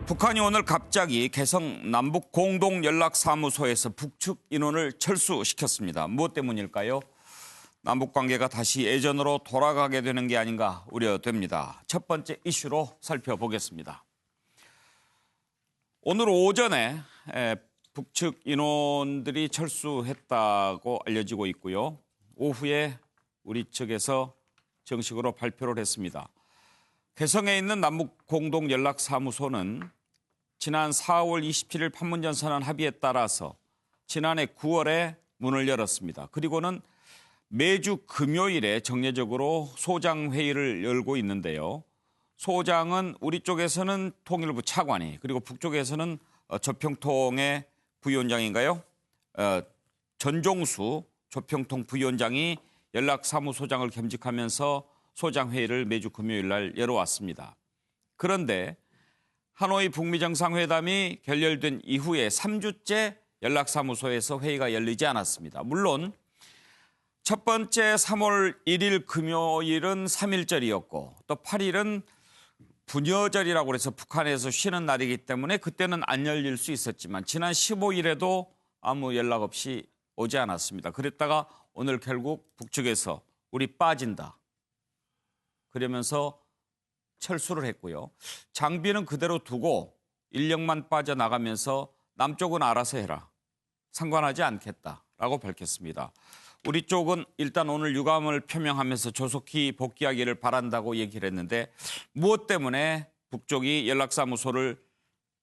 북한이 오늘 갑자기 개성 남북 공동연락사무소에서 북측 인원을 철수시켰습니다. 무엇 때문일까요? 남북 관계가 다시 예전으로 돌아가게 되는 게 아닌가 우려됩니다. 첫 번째 이슈로 살펴보겠습니다. 오늘 오전에 북측 인원들이 철수했다고 알려지고 있고요. 오후에 우리 측에서 정식으로 발표를 했습니다. 개성에 있는 남북공동연락사무소는 지난 4월 27일 판문점 선언 합의에 따라서 지난해 9월에 문을 열었습니다. 그리고는 매주 금요일에 정례적으로 소장회의를 열고 있는데요. 소장은 우리 쪽에서는 통일부 차관이, 그리고 북쪽에서는 조평통의 부위원장인가요? 전종수 조평통 부위원장이 연락사무소장을 겸직하면서 소장회의를 매주 금요일 날 열어왔습니다. 그런데 하노이 북미 정상회담이 결렬된 이후에 3주째 연락사무소에서 회의가 열리지 않았습니다. 물론 첫 번째 3월 1일 금요일은 3.1절이었고 또 8일은 분여절이라고 해서 북한에서 쉬는 날이기 때문에 그때는 안 열릴 수 있었지만 지난 15일에도 아무 연락 없이 오지 않았습니다. 그랬다가 오늘 결국 북측에서 우리 빠진다. 그러면서 철수를 했고요. 장비는 그대로 두고 인력만 빠져나가면서 남쪽은 알아서 해라. 상관하지 않겠다라고 밝혔습니다. 우리 쪽은 일단 오늘 유감을 표명하면서 조속히 복귀하기를 바란다고 얘기를 했는데 무엇 때문에 북쪽이 연락사무소를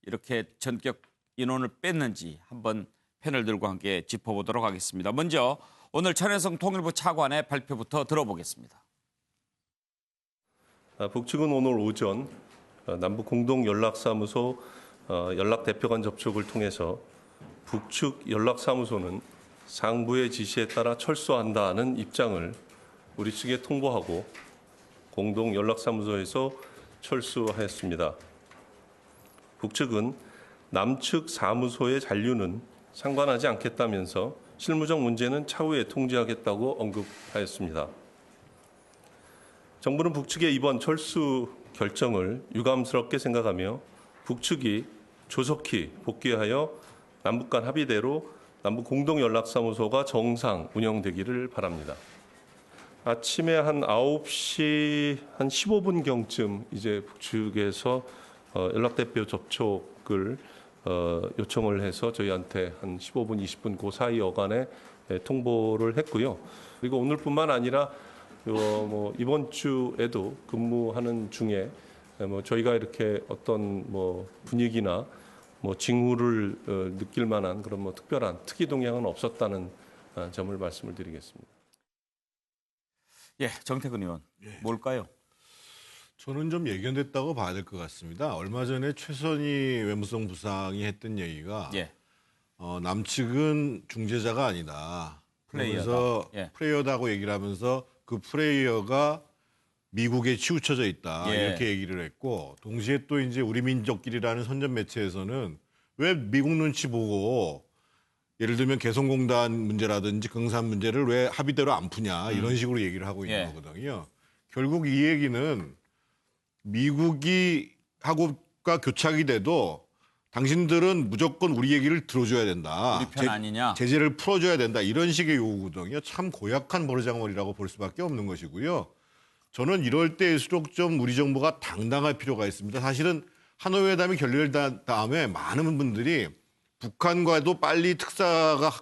이렇게 전격 인원을 뺐는지 한번 패널들과 함께 짚어보도록 하겠습니다. 먼저 오늘 천혜성 통일부 차관의 발표부터 들어보겠습니다. 북측은 오늘 오전 남북 공동연락사무소 연락대표 간 접촉을 통해서 북측 연락사무소는 상부의 지시에 따라 철수한다는 입장을 우리 측에 통보하고 공동연락사무소에서 철수하였습니다. 북측은 남측 사무소의 잔류는 상관하지 않겠다면서 실무적 문제는 차후에 통지하겠다고 언급하였습니다. 정부는 북측의 이번 철수 결정을 유감스럽게 생각하며 북측이 조속히 복귀하여 남북 간 합의대로 남북 공동연락사무소가 정상 운영되기를 바랍니다. 아침에 한 9시 한 15분경쯤 이제 북측에서 연락대표 접촉을 요청을 해서 저희한테 한 15분, 20분 그 사이 여간에 통보를 했고요. 그리고 오늘뿐만 아니라 이번 주에도 근무하는 중에 저희가 이렇게 어떤 분위기나 징후를 느낄 만한 그런 특별한 특이 동향은 없었다는 점을 말씀을 드리겠습니다. 예, 정태근 의원, 뭘까요? 저는 좀 예견됐다고 봐야 될 것 같습니다. 얼마 전에 최선희 외무성 부상이 했던 얘기가 남측은 중재자가 아니다. 그래서 플레이어다고 얘기를 하면서 그 플레이어가 미국에 치우쳐져 있다. 이렇게 얘기를 했고 동시에 또 이제 우리 민족끼리라는 선전 매체에서는 왜 미국 눈치 보고 예를 들면 개성공단 문제라든지 경산 문제를 왜 합의대로 안 푸냐 이런 식으로 얘기를 하고 있는 거거든요. 결국 이 얘기는 미국이 하고가 교착이 돼도 당신들은 무조건 우리 얘기를 들어줘야 된다. 우리 편 아니냐. 제재를 풀어줘야 된다. 이런 식의 요구거든요. 참 고약한 버르장머리라고 볼 수밖에 없는 것이고요. 저는 이럴 때일수록 좀 우리 정부가 당당할 필요가 있습니다. 사실은 하노이 회담이 결렬된 다음에 많은 분들이 북한과도 빨리 특사가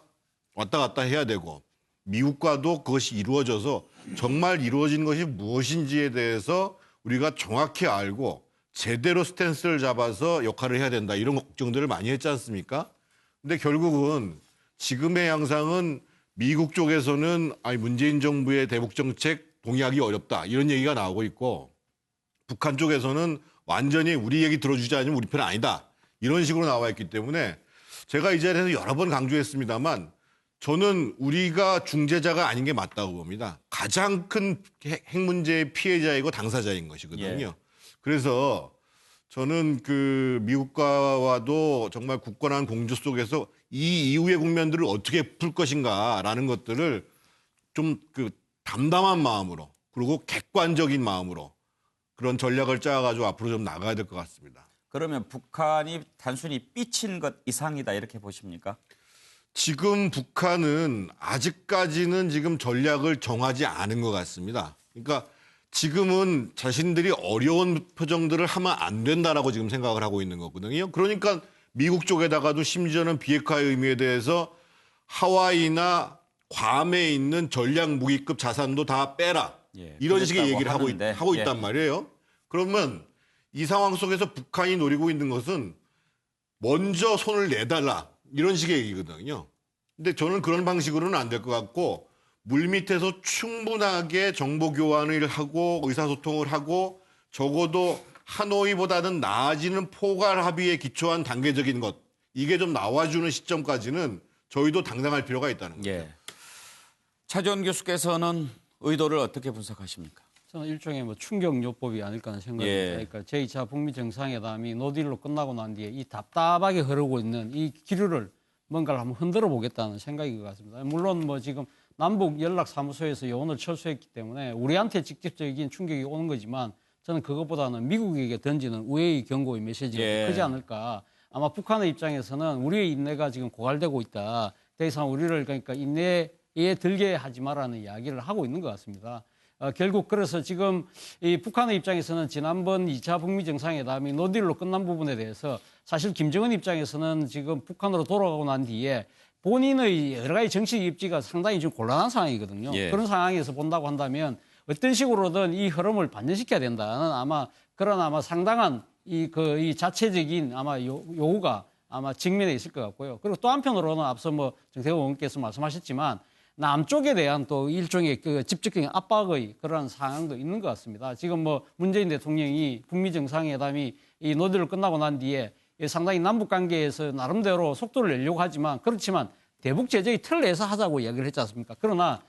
왔다 갔다 해야 되고 미국과도 그것이 이루어져서 정말 이루어진 것이 무엇인지에 대해서 우리가 정확히 알고 제대로 스탠스를 잡아서 역할을 해야 된다. 이런 걱정들을 많이 했지 않습니까? 근데 결국은 지금의 양상은 미국 쪽에서는 문재인 정부의 대북 정책 동의하기 어렵다. 이런 얘기가 나오고 있고 북한 쪽에서는 완전히 우리 얘기 들어주지 않으면 우리 편 아니다. 이런 식으로 나와 있기 때문에 제가 이 자리에서 여러 번 강조했습니다만 저는 우리가 중재자가 아닌 게 맞다고 봅니다. 가장 큰 핵 문제의 피해자이고 당사자인 것이거든요. 그래서 저는 그 미국과도 정말 굳건한 공조 속에서 이 이후의 국면들을 어떻게 풀 것인가라는 것들을 좀 담담한 마음으로 그리고 객관적인 마음으로 그런 전략을 짜가지고 앞으로 좀 나가야 될 것 같습니다. 그러면 북한이 단순히 삐친 것 이상이다 이렇게 보십니까? 지금 북한은 아직까지는 지금 전략을 정하지 않은 것 같습니다. 그러니까 지금은 자신들이 어려운 표정들을 하면 안 된다라고 지금 생각을 하고 있는 거거든요. 그러니까 미국 쪽에다가도 심지어는 비핵화의 의미에 대해서 하와이나 괌에 있는 전략 무기급 자산도 다 빼라. 예, 이런 식의 그랬다고 얘기를 하는데, 하고 예. 있단 말이에요. 그러면 이 상황 속에서 북한이 노리고 있는 것은 먼저 손을 내달라. 이런 식의 얘기거든요. 근데 저는 그런 방식으로는 안 될 것 같고 물밑에서 충분하게 정보 교환을 하고 의사소통을 하고 적어도 하노이보다는 나아지는 포괄 합의에 기초한 단계적인 것 이게 좀 나와주는 시점까지는 저희도 당당할 필요가 있다는 거죠. 예. 차지원 교수께서는 의도를 어떻게 분석하십니까? 저는 일종의 뭐 충격요법이 아닐까 하는 생각입니다. 예. 그러니까 제2차 북미 정상회담이 노딜로 끝나고 난 뒤에 이 답답하게 흐르고 있는 이 기류를 뭔가를 한번 흔들어 보겠다는 생각인 것 같습니다. 물론 뭐 지금 남북 연락사무소에서 요원을 철수했기 때문에 우리한테 직접적인 충격이 오는 거지만 저는 그것보다는 미국에게 던지는 우회의 경고의 메시지가 예. 크지 않을까. 아마 북한의 입장에서는 우리의 인내가 지금 고갈되고 있다. 더 이상 우리를 그러니까 인내에 들게 하지 마라는 이야기를 하고 있는 것 같습니다. 결국 그래서 지금 이 북한의 입장에서는 지난번 2차 북미 정상회담이 노딜로 끝난 부분에 대해서 사실 김정은 입장에서는 지금 북한으로 돌아가고 난 뒤에 본인의 여러 가지 정치 입지가 상당히 좀 곤란한 상황이거든요. 예. 그런 상황에서 본다고 한다면 어떤 식으로든 이 흐름을 반전시켜야 된다는 아마 상당한 이 자체적인 아마 요구가 아마 직면에 있을 것 같고요. 그리고 또 한편으로는 앞서 뭐 정태호 의원께서 말씀하셨지만 남쪽에 대한 또 일종의 그 직접적인 압박의 그런 상황도 있는 것 같습니다. 지금 뭐 문재인 대통령이 북미 정상회담이 이 노딜로 끝나고 난 뒤에 상당히 남북 관계에서 나름대로 속도를 내려고 하지만 그렇지만 대북 제재의 틀 내에서 하자고 이야기를 했지 않습니까? 그러나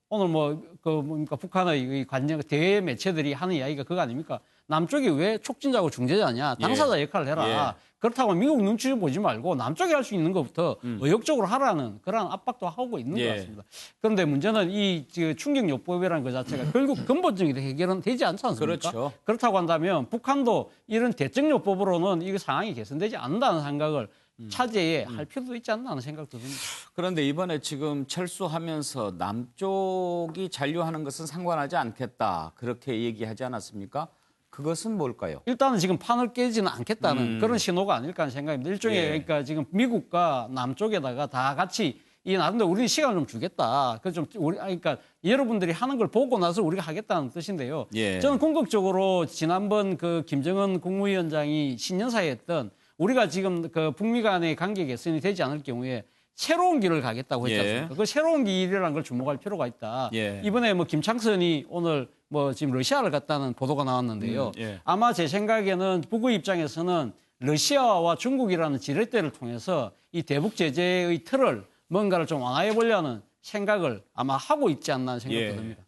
오늘 뭡니까 북한의 이 관련 대외 매체들이 하는 이야기가 그거 아닙니까? 남쪽이 왜 촉진자고 중재자냐? 당사자 역할을 해라. 예. 그렇다고 미국 눈치 보지 말고 남쪽이 할 수 있는 것부터 의욕적으로 하라는 그런 압박도 하고 있는 예. 것 같습니다. 그런데 문제는 이 충격요법이라는 것 자체가 결국 근본적인 해결은 되지 않지 않습니까? 그렇죠. 그렇다고 한다면 북한도 이런 대적요법으로는 이 상황이 개선되지 않는다는 생각을 차제에 할 필요도 있지 않나 하는 생각도 듭니다. 그런데 이번에 지금 철수하면서 남쪽이 잔류하는 것은 상관하지 않겠다. 그렇게 얘기하지 않았습니까? 그것은 뭘까요? 일단은 지금 판을 깨지는 않겠다는 그런 신호가 아닐까 하는 생각입니다. 일종의 예. 그러니까 지금 미국과 남쪽에다가 다 같이 이 나름대로 우리는 시간을 좀 주겠다. 그러니까 여러분들이 하는 걸 보고 나서 우리가 하겠다는 뜻인데요. 예. 저는 궁극적으로 지난번 그 김정은 국무위원장이 신년사에 했던 우리가 지금 그 북미 간의 관계 개선이 되지 않을 경우에 새로운 길을 가겠다고 했지 예. 않습니까? 그 새로운 길이라는 걸 주목할 필요가 있다. 예. 이번에 뭐 김창선이 오늘 뭐 지금 러시아를 갔다는 보도가 나왔는데요. 예. 아마 제 생각에는 북의 입장에서는 러시아와 중국이라는 지렛대를 통해서 이 대북 제재의 틀을 뭔가를 좀 완화해 보려는 생각을 아마 하고 있지 않나 하는 생각도 예. 듭니다.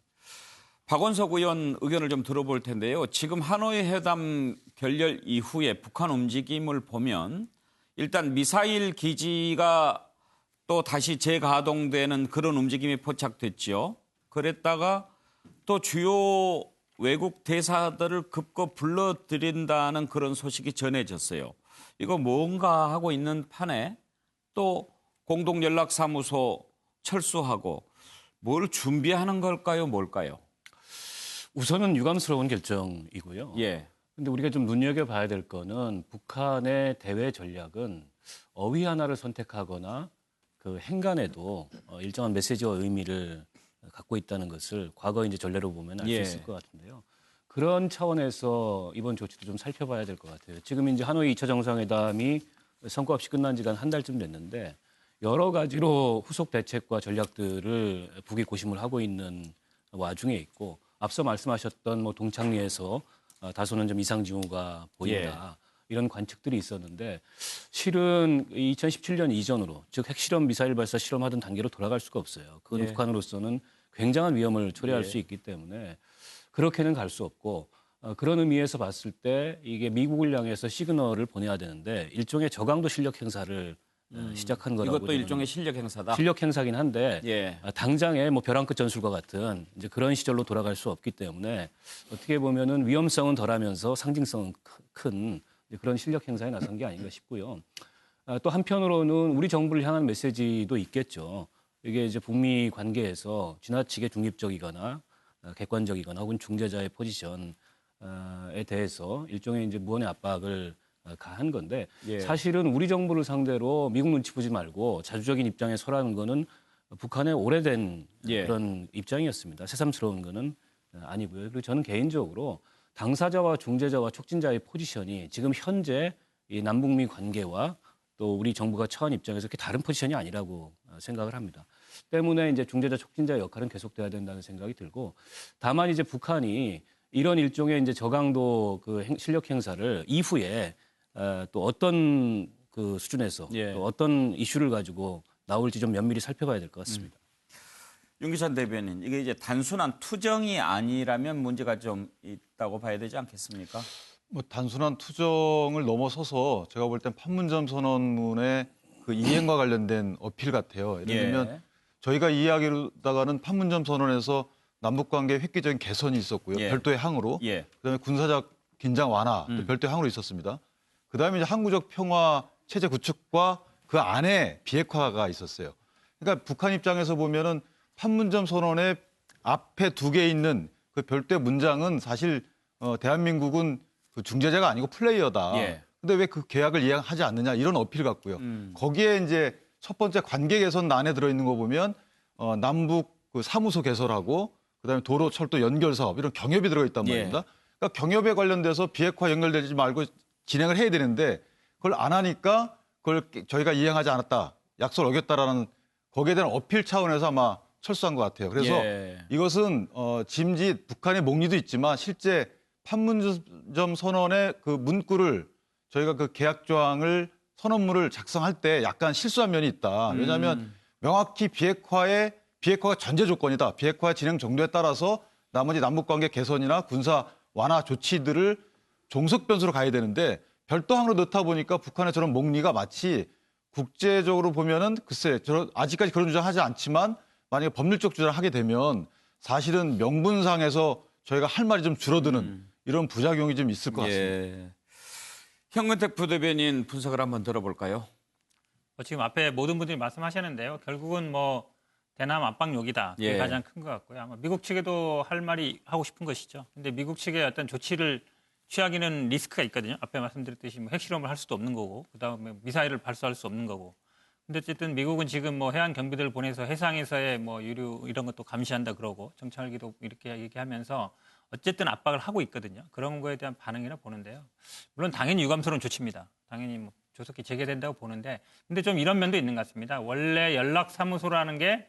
박원석 의원 의견을 좀 들어볼 텐데요. 지금 하노이 회담 결렬 이후에 북한 움직임을 보면 일단 미사일 기지가 또 다시 재가동되는 그런 움직임이 포착됐죠. 그랬다가 또 주요 외국 대사들을 급거 불러들인다는 그런 소식이 전해졌어요. 이거 뭔가 하고 있는 판에 또 공동연락사무소 철수하고 뭘 준비하는 걸까요? 뭘까요? 우선은 유감스러운 결정이고요. 예. 근데 우리가 좀 눈여겨봐야 될 거는 북한의 대외 전략은 어휘 하나를 선택하거나 그 행간에도 일정한 메시지와 의미를 갖고 있다는 것을 과거 이제 전례로 보면 알 수 예. 있을 것 같은데요. 그런 차원에서 이번 조치도 좀 살펴봐야 될 것 같아요. 지금 이제 하노이 2차 정상회담이 성과 없이 끝난 지가 한 달쯤 됐는데 여러 가지로 후속 대책과 전략들을 북이 고심을 하고 있는 와중에 있고 앞서 말씀하셨던 뭐 동창리에서 다소는 좀 이상 징후가 보인다. 이런 관측들이 있었는데 실은 2017년 이전으로 즉 핵실험 미사일 발사 실험하던 단계로 돌아갈 수가 없어요. 그건 예. 북한으로서는 굉장한 위험을 초래할 예. 수 있기 때문에 그렇게는 갈 수 없고 그런 의미에서 봤을 때 이게 미국을 향해서 시그널을 보내야 되는데 일종의 저강도 실력 행사를 시작한 거라고. 이것도 저는 일종의 실력 행사다. 실력 행사긴 한데 예. 당장에 뭐 벼랑 끝 전술과 같은 이제 그런 시절로 돌아갈 수 없기 때문에 어떻게 보면은 위험성은 덜하면서 상징성은 큰 그런 실력 행사에 나선 게 아닌가 싶고요. 또 한편으로는 우리 정부를 향한 메시지도 있겠죠. 이게 이제 북미 관계에서 지나치게 중립적이거나 객관적이거나 혹은 중재자의 포지션에 대해서 일종의 이제 무언의 압박을 가한 건데 예. 사실은 우리 정부를 상대로 미국 눈치 보지 말고 자주적인 입장에 서라는 거는 북한의 오래된 예. 그런 입장이었습니다. 새삼스러운 거는 아니고요. 그리고 저는 개인적으로 당사자와 중재자와 촉진자의 포지션이 지금 현재 이 남북미 관계와 또 우리 정부가 처한 입장에서 그렇게 다른 포지션이 아니라고 생각을 합니다. 때문에 이제 중재자 촉진자의 역할은 계속돼야 된다는 생각이 들고 다만 이제 북한이 이런 일종의 이제 저강도 그 실력 행사를 이후에 또 어떤 그 수준에서 예. 또 어떤 이슈를 가지고 나올지 좀 면밀히 살펴봐야 될 것 같습니다. 윤기찬 대변인, 이게 이제 단순한 투정이 아니라면 문제가 좀 있다고 봐야 되지 않겠습니까? 뭐 단순한 투정을 넘어서서 제가 볼 땐 판문점 선언문의 그 이행과 관련된 어필 같아요. 예를 들면 예. 저희가 이야기하다가는 판문점 선언에서 남북관계 획기적인 개선이 있었고요. 예. 별도의 항으로. 예. 그다음에 군사적 긴장 완화 별도의 항으로 있었습니다. 그다음에 이제 항구적 평화 체제 구축과 그 안에 비핵화가 있었어요. 그러니까 북한 입장에서 보면은 판문점 선언의 앞에 두 개 있는 그 별도의 문장은 사실 대한민국은 그 중재자가 아니고 플레이어다. 예. 근데 왜 그 계약을 이행하지 않느냐 이런 어필 같고요. 거기에 이제 첫 번째 관계 개선 안에 들어있는 거 보면 남북 그 사무소 개설하고 그다음에 도로 철도 연결 사업 이런 경협이 들어가 있단 예. 말입니다. 그러니까 경협에 관련돼서 비핵화 연결되지 말고 진행을 해야 되는데 그걸 안 하니까 그걸 저희가 이행하지 않았다. 약속을 어겼다라는 거기에 대한 어필 차원에서 아마 철수한 것 같아요. 그래서 예. 이것은 짐짓 북한의 목리도 있지만 실제 판문점 선언의 그 문구를 저희가 그 계약 조항을 선언문을 작성할 때 약간 실수한 면이 있다. 왜냐하면 명확히 비핵화가 전제 조건이다. 비핵화 진행 정도에 따라서 나머지 남북관계 개선이나 군사 완화 조치들을 종속 변수로 가야 되는데 별도 항으로 넣다 보니까 북한의 저런 목리가 마치 국제적으로 보면은 글쎄 아직까지 그런 주장하지 않지만 만약에 법률적 주장을 하게 되면 사실은 명분상에서 저희가 할 말이 좀 줄어드는 이런 부작용이 좀 있을 것 같습니다. 예. 현근택 부대변인 분석을 한번 들어볼까요? 지금 앞에 모든 분들이 말씀하셨는데요. 결국은 뭐 대남 압박욕이다. 그게 예. 가장 큰 것 같고요. 아마 미국 측에도 할 말이 하고 싶은 것이죠. 근데 미국 측의 어떤 조치를 취하기는 리스크가 있거든요. 앞에 말씀드렸듯이 뭐 핵실험을 할 수도 없는 거고, 그다음에 미사일을 발사할 수 없는 거고. 근데 어쨌든 미국은 지금 뭐 해안 경비대를 보내서 해상에서의 뭐 유류 이런 것도 감시한다 그러고 정찰기도 이렇게 얘기하면서 어쨌든 압박을 하고 있거든요. 그런 거에 대한 반응이라 보는데요. 물론 당연히 유감스러운 조치입니다. 당연히 뭐 조속히 재개된다고 보는데, 근데 좀 이런 면도 있는 것 같습니다. 원래 연락사무소라는 게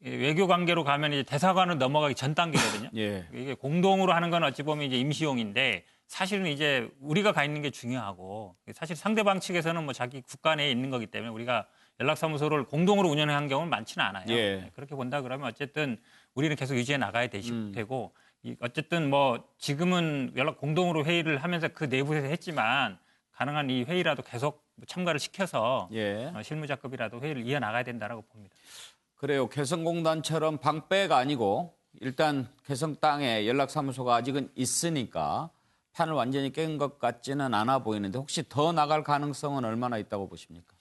외교 관계로 가면 이제 대사관으로 넘어가기 전 단계거든요. 예. 이게 공동으로 하는 건 어찌 보면 이제 임시용인데 사실은 이제 우리가 가 있는 게 중요하고 사실 상대방 측에서는 뭐 자기 국가 내에 있는 거기 때문에 우리가 연락사무소를 공동으로 운영하는 경우는 많지는 않아요. 예. 네, 그렇게 본다 그러면 어쨌든 우리는 계속 유지해 나가야 되고 어쨌든 뭐 지금은 연락 공동으로 회의를 하면서 그 내부에서 했지만 가능한 이 회의라도 계속 참가를 시켜서 예. 실무자급이라도 회의를 이어나가야 된다라고 봅니다. 그래요. 개성공단처럼 방패가 아니고 일단 개성 땅에 연락사무소가 아직은 있으니까 판을 완전히 깬 것 같지는 않아 보이는데 혹시 더 나갈 가능성은 얼마나 있다고 보십니까?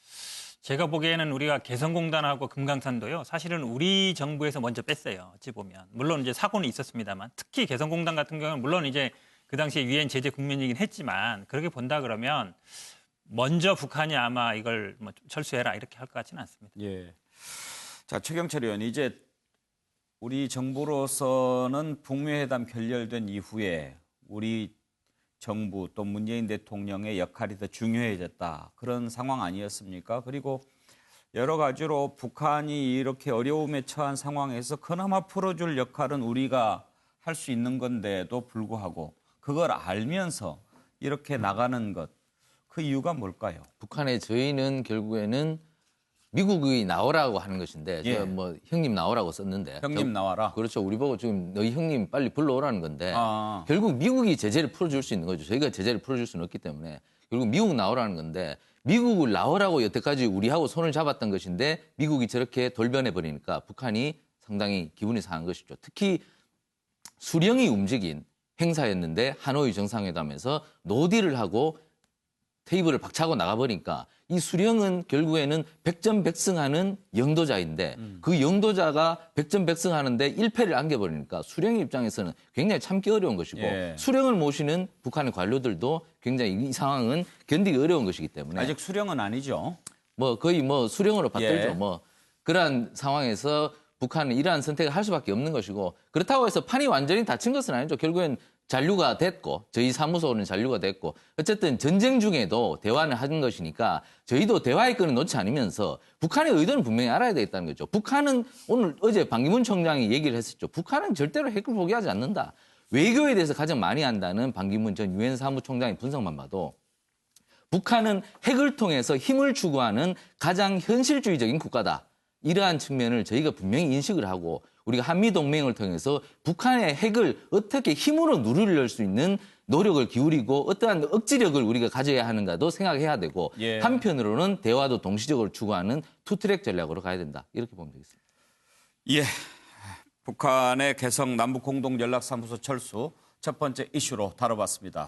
제가 보기에는 우리가 개성공단하고 금강산도요. 사실은 우리 정부에서 먼저 뺐어요. 어찌 보면. 물론 이제 사고는 있었습니다만 특히 개성공단 같은 경우는 물론 이제 그 당시에 유엔 제재 국면이긴 했지만 그렇게 본다 그러면 먼저 북한이 아마 이걸 뭐 철수해라 이렇게 할 것 같지는 않습니다. 예. 자, 최경철 의원, 이제 우리 정부로서는 북미 회담 결렬된 이후에 우리 정부 또 문재인 대통령의 역할이 더 중요해졌다. 그런 상황 아니었습니까? 그리고 여러 가지로 북한이 이렇게 어려움에 처한 상황에서 그나마 풀어줄 역할은 우리가 할 수 있는 건데도 불구하고 그걸 알면서 이렇게 나가는 것, 그 이유가 뭘까요? 북한의 저희는 결국에는 미국이 나오라고 하는 것인데 예. 제가 뭐 형님 나오라고 썼는데 형님 나와라. 그렇죠. 우리 보고 지금 너희 형님 빨리 불러오라는 건데 아. 결국 미국이 제재를 풀어줄 수 있는 거죠. 저희가 제재를 풀어줄 수는 없기 때문에 결국 미국 나오라는 건데 미국을 나오라고 여태까지 우리하고 손을 잡았던 것인데 미국이 저렇게 돌변해 버리니까 북한이 상당히 기분이 상한 것이죠. 특히 수령이 움직인 행사였는데 하노이 정상회담에서 노딜을 하고 테이블을 박차고 나가버리니까 이 수령은 결국에는 백전백승하는 영도자인데 그 영도자가 백전백승하는데 1패를 안겨버리니까 수령의 입장에서는 굉장히 참기 어려운 것이고 예. 수령을 모시는 북한의 관료들도 굉장히 이 상황은 견디기 어려운 것이기 때문에 아직 수령은 아니죠. 뭐 거의 뭐 수령으로 받들죠. 예. 뭐 그러한 상황에서 북한은 이러한 선택을 할 수밖에 없는 것이고 그렇다고 해서 판이 완전히 닫힌 것은 아니죠. 결국엔 잔류가 됐고 저희 사무소는 잔류가 됐고 어쨌든 전쟁 중에도 대화는 하는 것이니까 저희도 대화의 끈을 놓지 않으면서 북한의 의도는 분명히 알아야 되겠다는 거죠. 북한은 어제 반기문 총장이 얘기를 했었죠. 북한은 절대로 핵을 포기하지 않는다. 외교에 대해서 가장 많이 한다는 반기문 전 유엔 사무총장의 분석만 봐도 북한은 핵을 통해서 힘을 추구하는 가장 현실주의적인 국가다. 이러한 측면을 저희가 분명히 인식을 하고 우리가 한미동맹을 통해서 북한의 핵을 어떻게 힘으로 누르려 수 있는 노력을 기울이고 어떠한 억지력을 우리가 가져야 하는가도 생각해야 되고 예. 한편으로는 대화도 동시적으로 추구하는 투트랙 전략으로 가야 된다. 이렇게 보면 되겠습니다. 예. 북한의 개성 남북공동연락사무소 철수 첫 번째 이슈로 다뤄봤습니다.